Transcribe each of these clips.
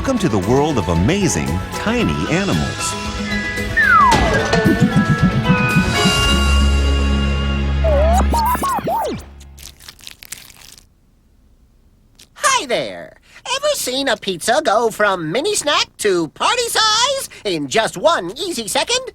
Welcome to the world of amazing, tiny animals. Hi there! Ever seen a pizza go from mini snack to party size in just one easy second?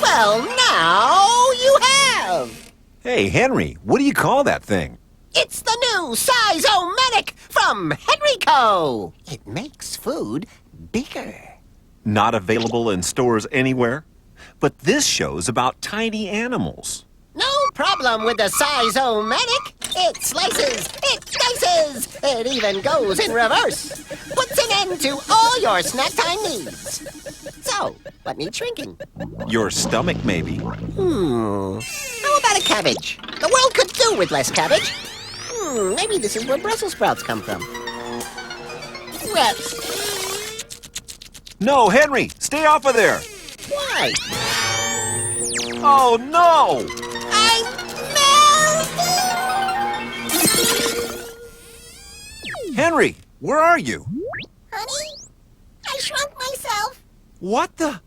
Well, now you have! Hey, Henry, what do you call that thing? It's the new Size-O-Matic from Henrico! It makes food bigger. Not available in stores anywhere? But this show's about tiny animals. No problem with the Size-O-Matic. It slices, it dices, it even goes in reverse. Puts an end to all your snack time needs. So, what needs shrinking? Your stomach, maybe. How about a cabbage? The world could do with less cabbage. Maybe this is where Brussels sprouts come from. Reps. No, Henry, stay off of there. Why? Oh, no! I'm melting! Henry, where are you? Honey, I shrunk myself. What the?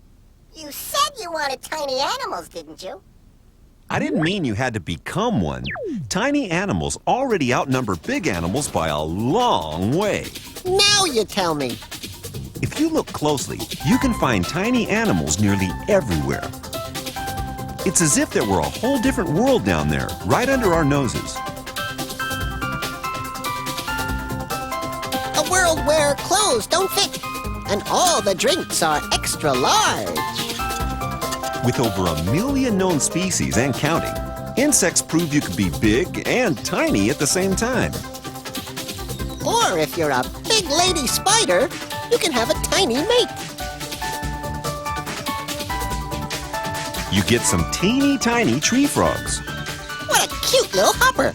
You said you wanted tiny animals, didn't you? I didn't mean you had to become one. Tiny animals already outnumber big animals by a long way. Now you tell me. If you look closely, you can find tiny animals nearly everywhere. It's as if there were a whole different world down there, right under our noses. A world where clothes don't fit, and all the drinks are extra large. With over 1 million known species and counting, insects prove you can be big and tiny at the same time. Or if you're a big lady spider, you can have a tiny mate. You get some teeny tiny tree frogs. What a cute little hopper.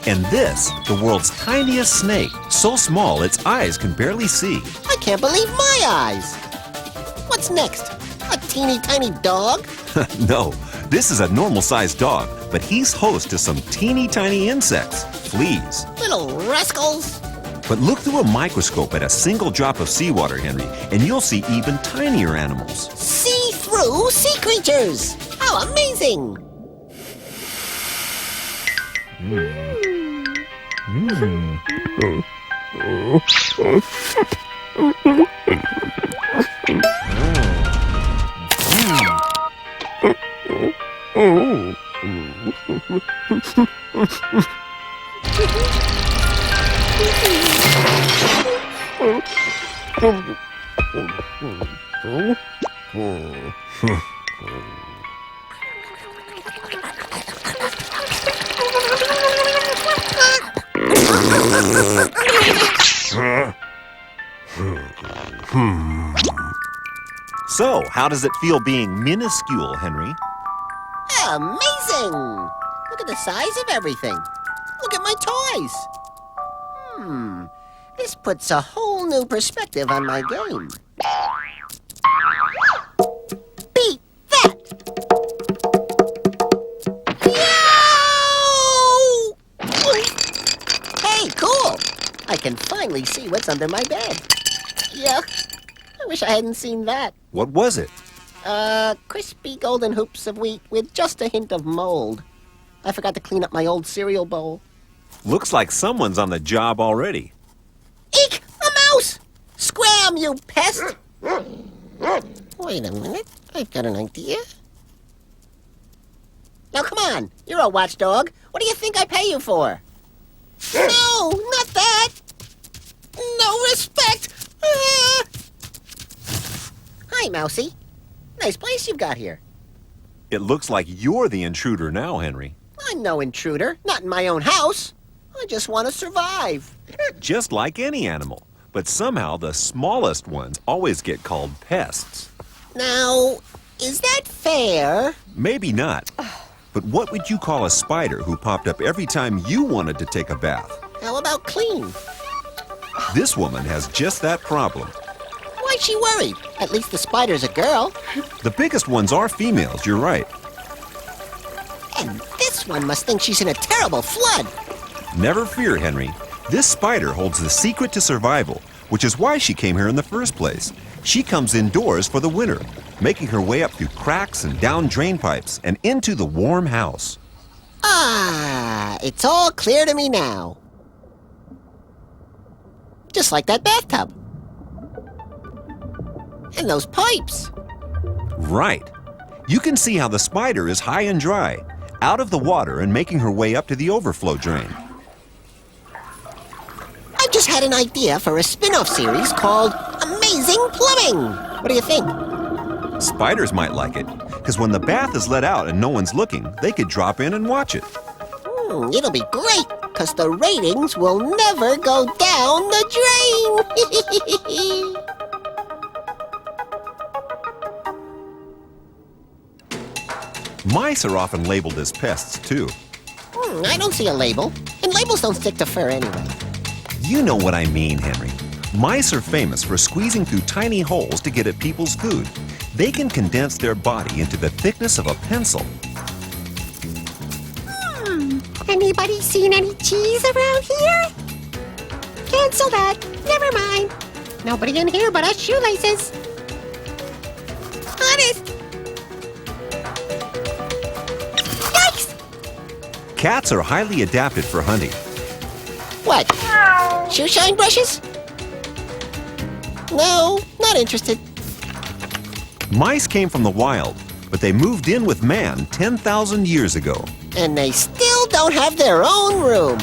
And this, the world's tiniest snake, so small its eyes can barely see. I can't believe my eyes. What's next? A teeny tiny dog? No, this is a normal-sized dog, but he's host to some teeny tiny insects, fleas. Little rascals. But look through a microscope at a single drop of seawater, Henry, and you'll see even tinier animals. See-through sea creatures. How amazing. So, how does it feel being minuscule, Henry? Amazing. Look at the size of everything. Look at my toys. This puts a whole new perspective on my game. Beat that! Yo! Hey, cool! I can finally see what's under my bed. Yuck. I wish I hadn't seen that. What was it? Crispy golden hoops of wheat with just a hint of mold. I forgot to clean up my old cereal bowl. Looks like someone's on the job already. Eek! A mouse! Scram, you pest! Wait a minute. I've got an idea. Now, come on. You're a watchdog. What do you think I pay you for? No, not that! No respect! Ah! Hi, Mousie. Nice place you've got here. It looks like you're the intruder now, Henry. I'm no intruder. Not in my own house. I just want to survive. Just like any animal. But somehow the smallest ones always get called pests. Now, is that fair? Maybe not. But what would you call a spider who popped up every time you wanted to take a bath? How about clean? This woman has just that problem. Why is she worried? At least the spider's a girl. The biggest ones are females, you're right. And this one must think she's in a terrible flood. Never fear, Henry. This spider holds the secret to survival, which is why she came here in the first place. She comes indoors for the winter, making her way up through cracks and down drain pipes and into the warm house. Ah, it's all clear to me now. Just like that bathtub. And those pipes. Right. You can see how the spider is high and dry, out of the water and making her way up to the overflow drain. I just had an idea for a spin-off series called Amazing Plumbing. What do you think? Spiders might like it, because when the bath is let out and no one's looking, they could drop in and watch it. It'll be great, because the ratings will never go down the drain. Mice are often labeled as pests, too. I don't see a label, and labels don't stick to fur anyway. You know what I mean, Henry. Mice are famous for squeezing through tiny holes to get at people's food. They can condense their body into the thickness of a pencil. Anybody seen any cheese around here? Cancel that. Never mind. Nobody in here but us shoelaces. Honest. Yikes! Cats are highly adapted for hunting. What? Shoe shine brushes? No, not interested. Mice came from the wild, but they moved in with man 10,000 years ago. And they still don't have their own room.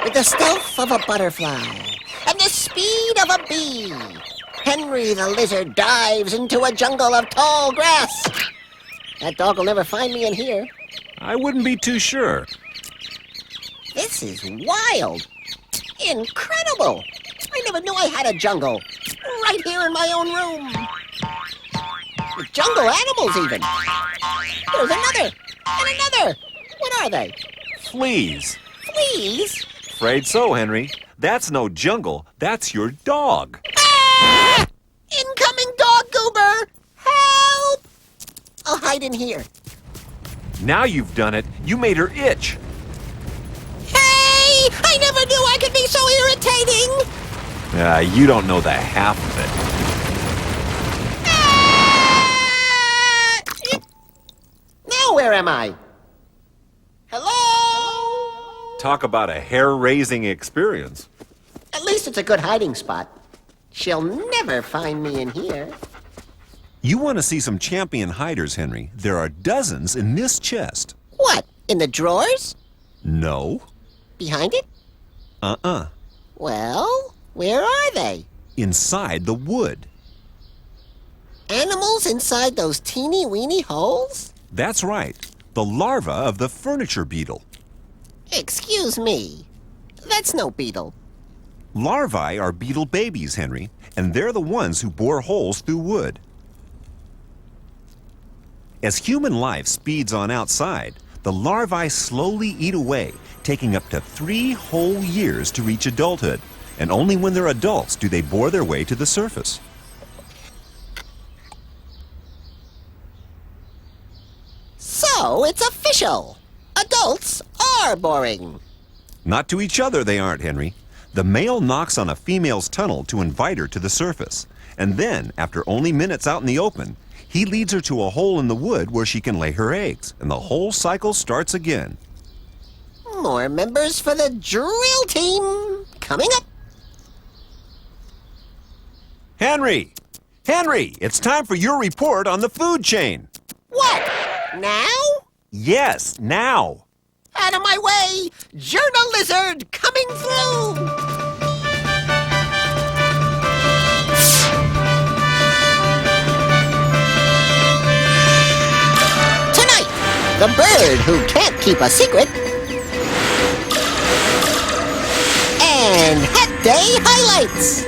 With the stealth of a butterfly and the speed of a bee, Henry the lizard dives into a jungle of tall grass. That dog will never find me in here. I wouldn't be too sure. This is wild. Incredible. I never knew I had a jungle. Right here in my own room. With jungle animals even. There's another. And another. What are they? Fleas. Fleas? Afraid so, Henry. That's no jungle. That's your dog. Ah! Incoming dog goober! Help! I'll hide in here. Now you've done it. You made her itch. Hey! I never knew I could be so irritating! You don't know the half of it. Ah! Now where am I? Hello? Talk about a hair-raising experience. At least it's a good hiding spot. She'll never find me in here. You want to see some champion hiders, Henry? There are dozens in this chest. What? In the drawers? No. Behind it? Well, where are they? Inside the wood. Animals inside those teeny-weeny holes? That's right. The larva of the furniture beetle. Excuse me. That's no beetle. Larvae are beetle babies, Henry, and they're the ones who bore holes through wood. As human life speeds on outside, the larvae slowly eat away, taking up to 3 whole years to reach adulthood, and only when they're adults do they bore their way to the surface. So it's official. Adults are boring. Not to each other they aren't, Henry. The male knocks on a female's tunnel to invite her to the surface, and then, after only minutes out in the open, he leads her to a hole in the wood where she can lay her eggs, and the whole cycle starts again. More members for the drill team coming up. Henry! Henry, it's time for your report on the food chain. What? Now? Yes, now. Out of my way! Journal Lizard coming through! Tonight, the bird who can't keep a secret. And Hat Day highlights.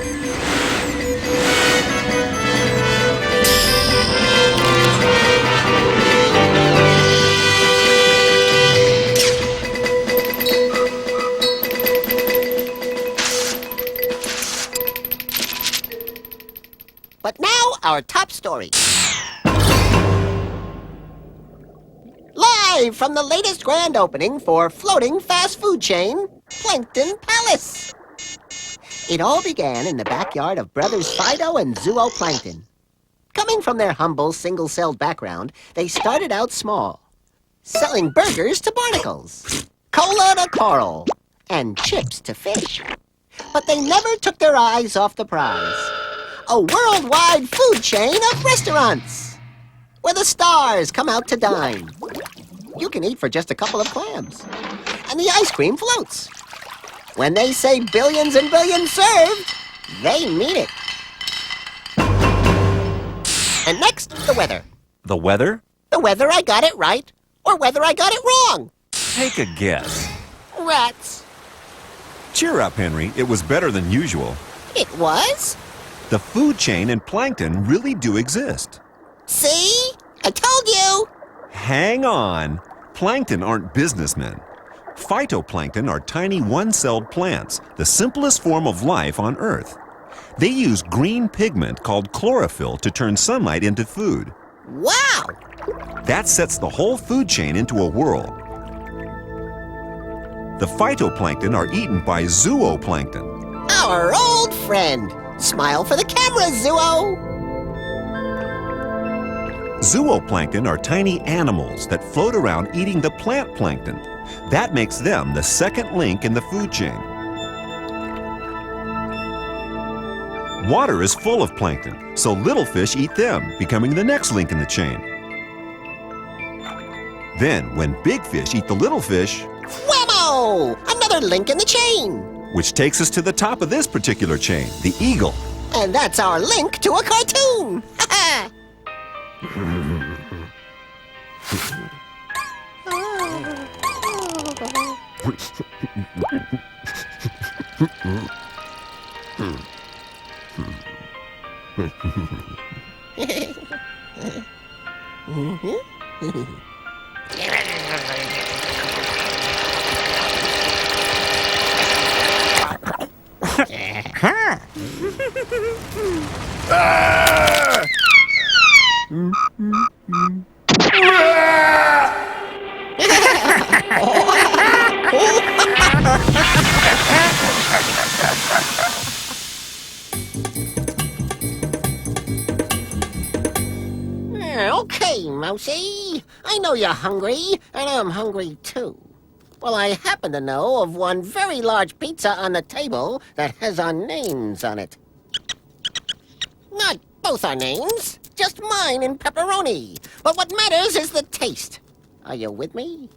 But now, our top story. Live from the latest grand opening for floating fast food chain, Plankton Palace. It all began in the backyard of brothers Fido and Zooplankton. Coming from their humble single-celled background, they started out small, selling burgers to barnacles, cola to coral, and chips to fish. But they never took their eyes off the prize. A worldwide food chain of restaurants where the stars come out to dine. You can eat for just a couple of clams, and the ice cream floats. When they say billions and billions served, they mean it. And next, the weather. The weather? The whether I got it right or whether I got it wrong. Take a guess. Rats. Cheer up, Henry. It was better than usual. It was? The food chain and plankton really do exist. See? I told you. Hang on. Plankton aren't businessmen. Phytoplankton are tiny one-celled plants, the simplest form of life on Earth. They use green pigment called chlorophyll to turn sunlight into food. Wow. That sets the whole food chain into a whirl. The phytoplankton are eaten by zooplankton. Our old friend. Smile for the camera, Zuo. Zooplankton are tiny animals that float around eating the plant plankton. That makes them the second link in the food chain. Water is full of plankton, so little fish eat them, becoming the next link in the chain. Then, when big fish eat the little fish, Whammo! Another link in the chain. which takes us to the top of this particular chain, the eagle. And that's our link to a cartoon. Okay, Mousy. I know you're hungry, and I'm hungry too. Well, I happen to know of one very large pizza on the table that has our names on it. Not both our names, just mine and pepperoni. But what matters is the taste. Are you with me?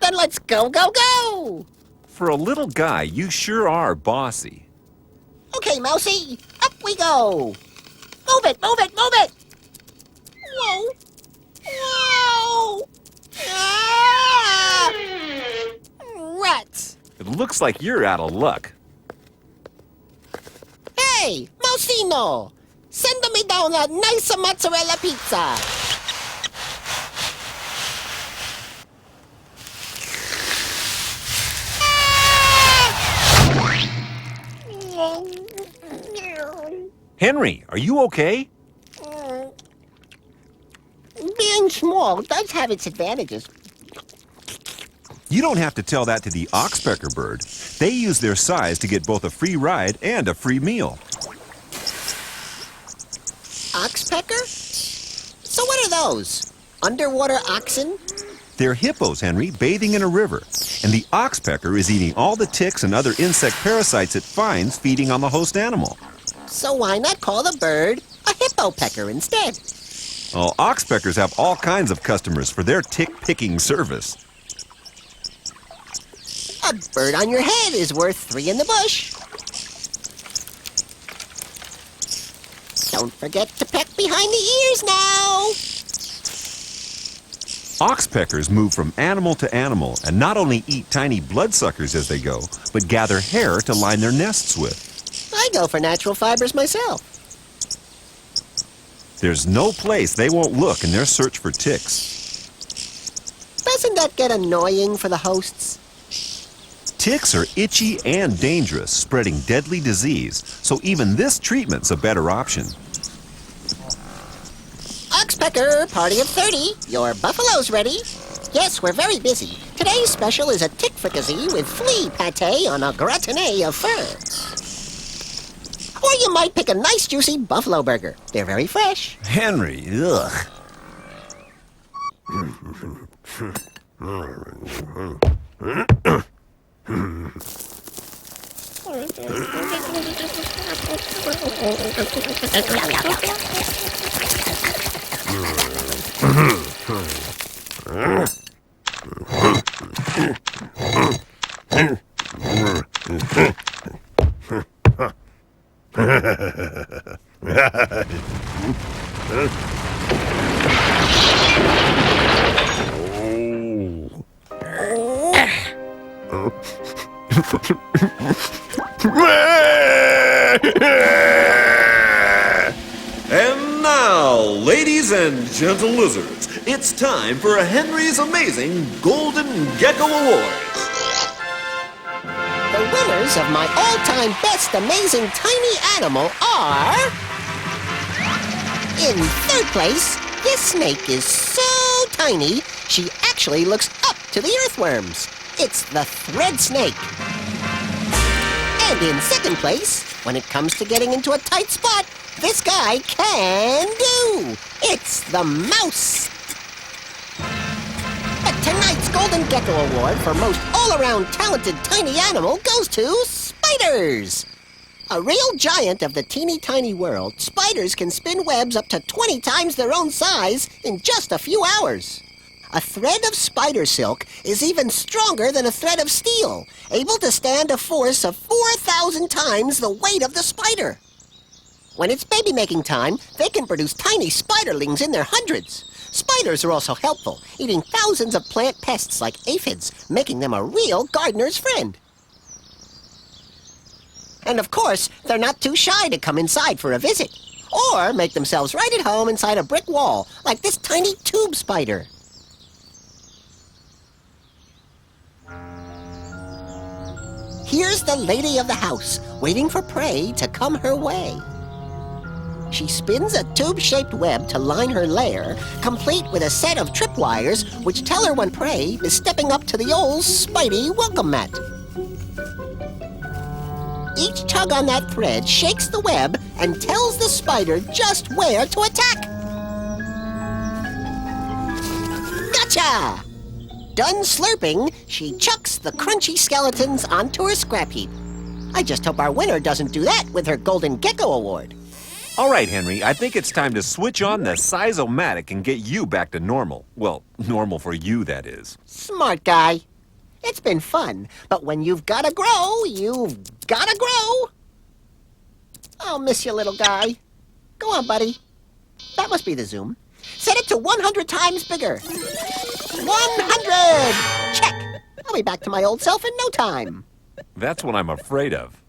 Then let's go, go, go! For a little guy, you sure are bossy. Okay, Mousy, up we go. Move it, move it, move it! Whoa! Whoa! Ah! Rats! It looks like you're out of luck. Hey, Mousino! Send me down a nice mozzarella pizza! Henry, are you okay? Being small does have its advantages. You don't have to tell that to the oxpecker bird. They use their size to get both a free ride and a free meal. Oxpecker? So what are those? Underwater oxen? They're hippos, Henry, bathing in a river. And the oxpecker is eating all the ticks and other insect parasites it finds feeding on the host animal. So why not call the bird a hippo pecker instead? Well, oxpeckers have all kinds of customers for their tick-picking service. A bird on your head is worth 3 in the bush. Don't forget to peck behind the ears now. Oxpeckers move from animal to animal and not only eat tiny bloodsuckers as they go, but gather hair to line their nests with. I go for natural fibers myself. There's no place they won't look in their search for ticks. Doesn't that get annoying for the hosts? Ticks are itchy and dangerous, spreading deadly disease, so even this treatment's a better option. Oxpecker, party of 30. Your buffalo's ready. Yes, we're very busy. Today's special is a tick fricassee with flea pate on a gratinée of fur. Or you might pick a nice juicy buffalo burger. They're very fresh. Henry, ugh. And now, ladies and gentle lizards, it's time for Henry's Amazing Golden Gecko Awards. The winners of my all-time best amazing tiny animal are... In 3rd place, this snake is so tiny, she actually looks up to the earthworms. It's the thread snake. And in 2nd place, when it comes to getting into a tight spot, this guy can do. It's the mouse. But tonight's Golden Gecko Award for most all-around talented tiny animal goes to spiders. A real giant of the teeny tiny world, spiders can spin webs up to 20 times their own size in just a few hours. A thread of spider silk is even stronger than a thread of steel, able to stand a force of 4,000 times the weight of the spider. When it's baby-making time, they can produce tiny spiderlings in their hundreds. Spiders are also helpful, eating thousands of plant pests like aphids, making them a real gardener's friend. And of course, they're not too shy to come inside for a visit, or make themselves right at home inside a brick wall, like this tiny tube spider. Here's the lady of the house, waiting for prey to come her way. She spins a tube-shaped web to line her lair, complete with a set of tripwires which tell her when prey is stepping up to the old Spidey welcome mat. Each tug on that thread shakes the web and tells the spider just where to attack. Gotcha! Done slurping, she chucks the crunchy skeletons onto her scrap heap. I just hope our winner doesn't do that with her Golden Gecko Award. All right, Henry, I think it's time to switch on the Size-O-Matic and get you back to normal. Well, normal for you, that is. Smart guy. It's been fun, but when you've gotta grow, you've gotta grow. I'll miss you, little guy. Go on, buddy. That must be the zoom. Set it to 100 times bigger. 100! Check. I'll be back to my old self in no time. That's what I'm afraid of.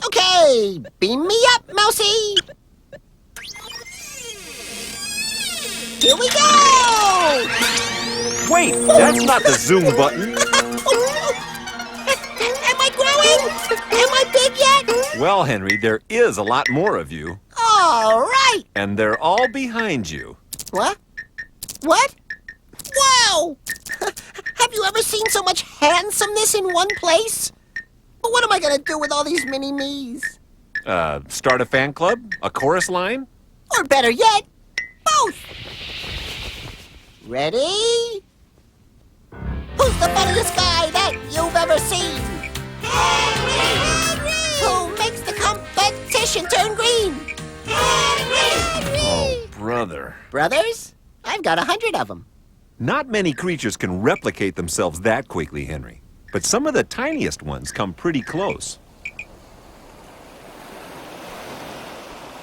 Okay, beam me up, Mousy. Here we go! Wait, that's not the zoom button. Am I growing? Am I big yet? Well, Henry, there is a lot more of you. All right. And they're all behind you. What? What? Wow! Have you ever seen so much handsomeness in one place? But what am I going to do with all these mini-me's? Start a fan club? A chorus line? Or better yet, both! Ready? Who's the funniest guy that you've ever seen? Henry! Who makes the competition turn green? brother. Brothers? I've got 100 of them. Not many creatures can replicate themselves that quickly, Henry. But some of the tiniest ones come pretty close.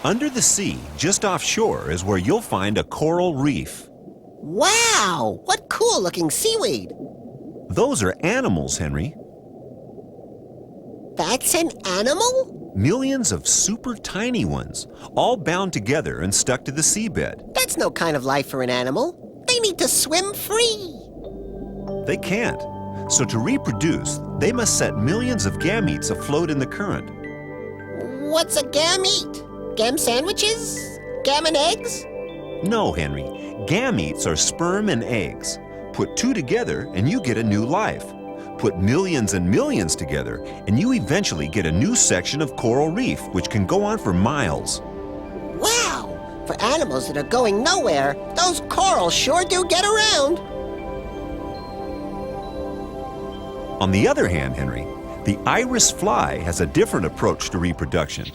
Under the sea, just offshore, is where you'll find a coral reef. Wow! What cool-looking seaweed! Those are animals, Henry. That's an animal? Millions of super tiny ones, all bound together and stuck to the seabed. That's no kind of life for an animal. They need to swim free. They can't. So to reproduce, they must set millions of gametes afloat in the current. What's a gamete? Gam sandwiches? Gam and eggs? No, Henry. Gametes are sperm and eggs. Put two together and you get a new life. Put millions and millions together and you eventually get a new section of coral reef, which can go on for miles. Wow! For animals that are going nowhere, those corals sure do get around. On the other hand, Henry, the iris fly has a different approach to reproduction.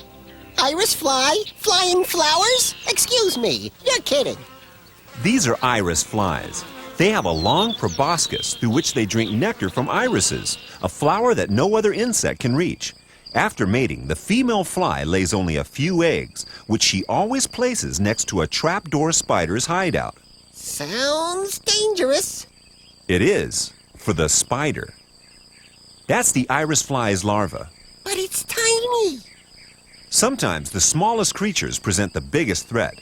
Iris fly? Flying flowers? Excuse me, you're kidding. These are iris flies. They have a long proboscis through which they drink nectar from irises, a flower that no other insect can reach. After mating, the female fly lays only a few eggs, which she always places next to a trapdoor spider's hideout. Sounds dangerous. It is, for the spider. That's the iris fly's larva. But it's tiny. Sometimes the smallest creatures present the biggest threat.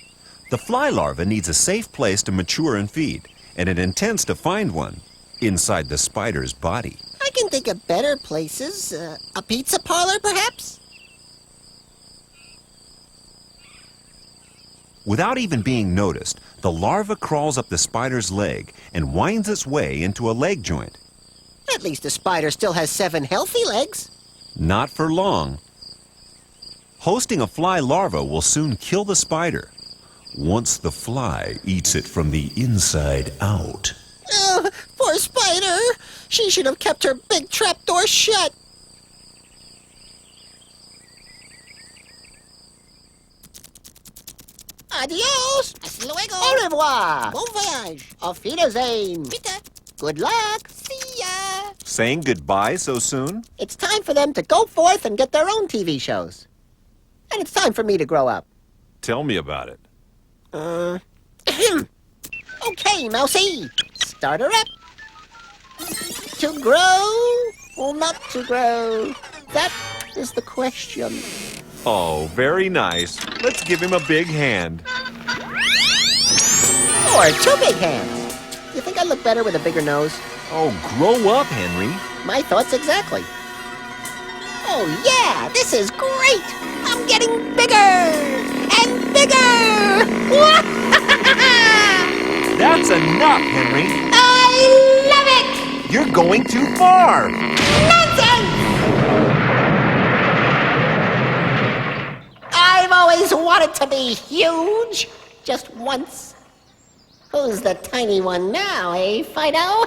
The fly larva needs a safe place to mature and feed, and it intends to find one inside the spider's body. I can think of better places. A pizza parlor, perhaps? Without even being noticed, the larva crawls up the spider's leg and winds its way into a leg joint. At least the spider still has 7 healthy legs. Not for long. Hosting a fly larva will soon kill the spider, once the fly eats it from the inside out. Oh, poor spider. She should have kept her big trapdoor shut. Adios. Hasta luego. Au revoir. Bon voyage. Auf Wiedersehen. Bitte. Good luck. See ya. Saying goodbye so soon? It's time for them to go forth and get their own TV shows. And it's time for me to grow up. Tell me about it. Okay, Mousie. Start her up. To grow or not to grow? That is the question. Oh, very nice. Let's give him a big hand. Or 2 big hands. You think I look better with a bigger nose? Oh, grow up, Henry. My thoughts exactly. Oh yeah, this is great! I'm getting bigger and bigger! That's enough, Henry. I love it! You're going too far. Nonsense! I've always wanted to be huge, just once. Who's the tiny one now, eh, Fido?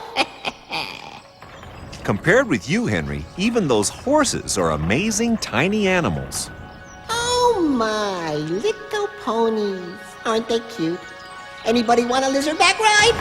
Compared with you, Henry, even those horses are amazing tiny animals. Oh my, little ponies. Aren't they cute? Anybody want a lizard back ride?